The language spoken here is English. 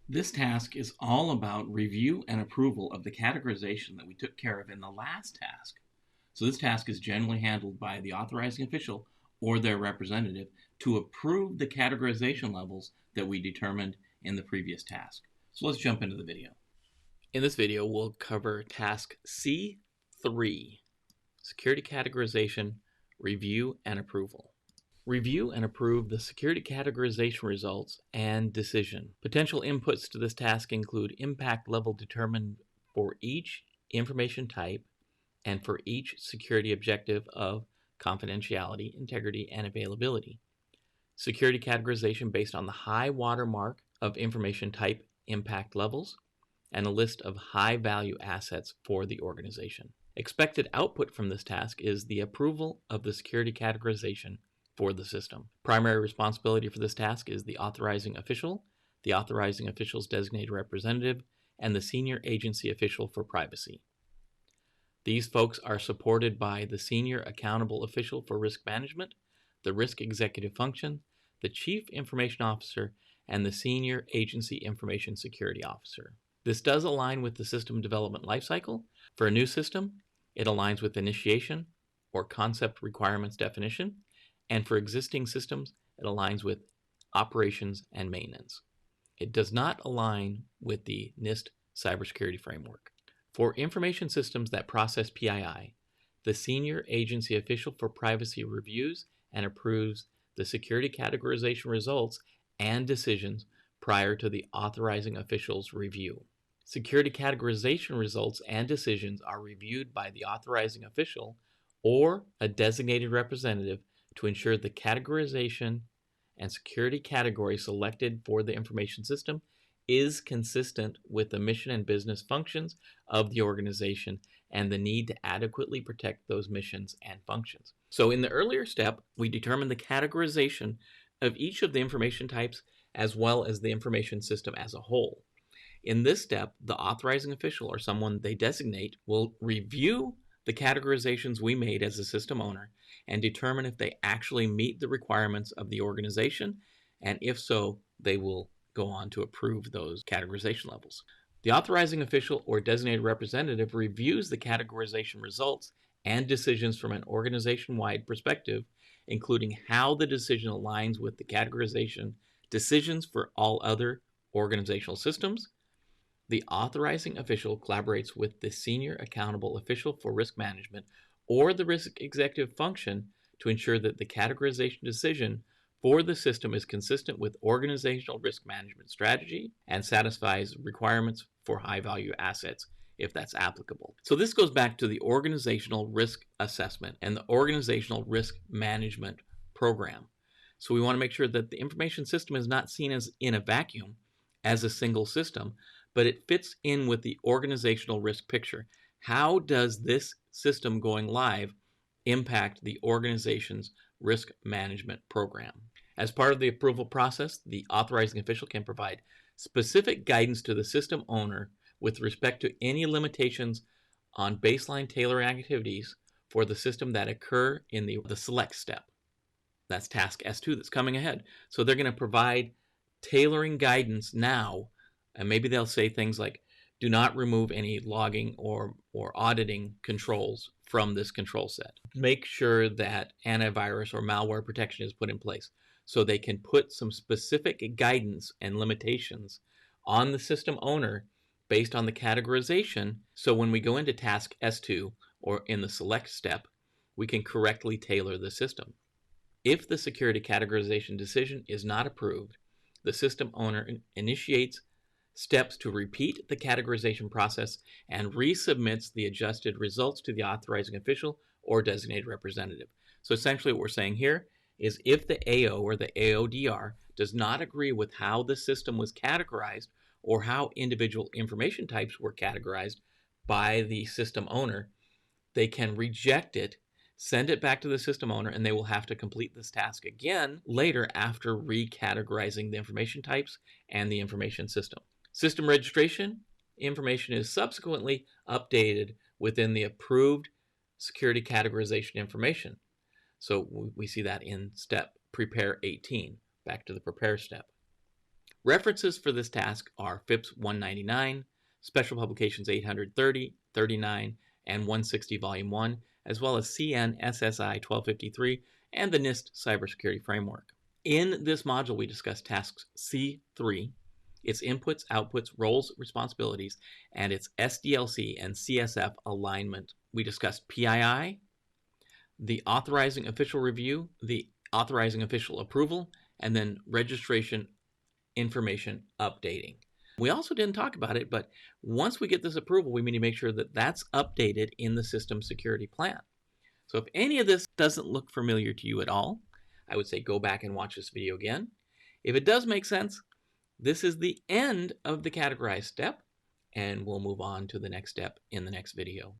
This task is all about review and approval of the categorization that we took care of in the last task. So this task is generally handled by the authorizing official or their representative to approve the categorization levels that we determined in the previous task. So let's jump into the video. In this video, we'll cover task C3, security categorization, review and approval. Review and approve the security categorization results and decision. Potential inputs to this task include impact level determined for each information type and for each security objective of confidentiality, integrity, and availability. Security categorization based on the high watermark of information type impact levels and a list of high value assets for the organization. Expected output from this task is the approval of the security categorization for the system. Primary responsibility for this task is the authorizing official, the authorizing official's designated representative, and the senior agency official for privacy. These folks are supported by the senior accountable official for risk management, the risk executive function, the chief information officer, and the senior agency information security officer. This does align with the system development lifecycle. For a new system, it aligns with initiation or concept requirements definition, and for existing systems, it aligns with operations and maintenance. It does not align with the NIST cybersecurity framework. For information systems that process PII, the senior agency official for privacy reviews and approves the security categorization results and decisions prior to the authorizing official's review. Security categorization results and decisions are reviewed by the authorizing official or a designated representative to ensure the categorization and security category selected for the information system is consistent with the mission and business functions of the organization and the need to adequately protect those missions and functions. So in the earlier step, we determined the categorization of each of the information types as well as the information system as a whole. In this step, the authorizing official or someone they designate will review the categorizations we made as a system owner and determine if they actually meet the requirements of the organization, and if so, they will go on to approve those categorization levels. The authorizing official or designated representative reviews the categorization results and decisions from an organization-wide perspective, including how the decision aligns with the categorization decisions for all other organizational systems. The authorizing official collaborates with the senior accountable official for risk management or the risk executive function to ensure that the categorization decision for the system is consistent with organizational risk management strategy and satisfies requirements for high-value assets if that's applicable. So this goes back to the organizational risk assessment and the organizational risk management program. So we want to make sure that the information system is not seen as in a vacuum as a single system, but it fits in with the organizational risk picture. How does this system going live impact the organization's risk management program? As part of the approval process, the authorizing official can provide specific guidance to the system owner with respect to any limitations on baseline tailoring activities for the system that occur in the select step. That's task S2 that's coming ahead. So they're going to provide tailoring guidance now, and maybe they'll say things like, do not remove any logging or auditing controls from this control set. Make sure that antivirus or malware protection is put in place. So they can put some specific guidance and limitations on the system owner based on the categorization. So when we go into task S2 or in the select step, we can correctly tailor the system. If the security categorization decision is not approved, the system owner initiates steps to repeat the categorization process and resubmits the adjusted results to the authorizing official or designated representative. So essentially what we're saying here is if the AO or the AODR does not agree with how the system was categorized or how individual information types were categorized by the system owner, they can reject it, send it back to the system owner, and they will have to complete this task again later after recategorizing the information types and the information system. System registration information is subsequently updated within the approved security categorization information. So we see that in step prepare 18, back to the prepare step. References for this task are FIPS 199, Special Publications 830, 39, and 160 Volume 1, as well as CN SSI 1253 and the NIST Cybersecurity Framework. In this module, we discuss tasks C3, its inputs, outputs, roles, responsibilities, and its SDLC and CSF alignment. We discussed PII, the authorizing official review, the authorizing official approval, and then registration information updating. We also didn't talk about it, but once we get this approval, we need to make sure that that's updated in the system security plan. So if any of this doesn't look familiar to you at all, I would say go back and watch this video again. If it does make sense, this is the end of the categorize step, and we'll move on to the next step in the next video.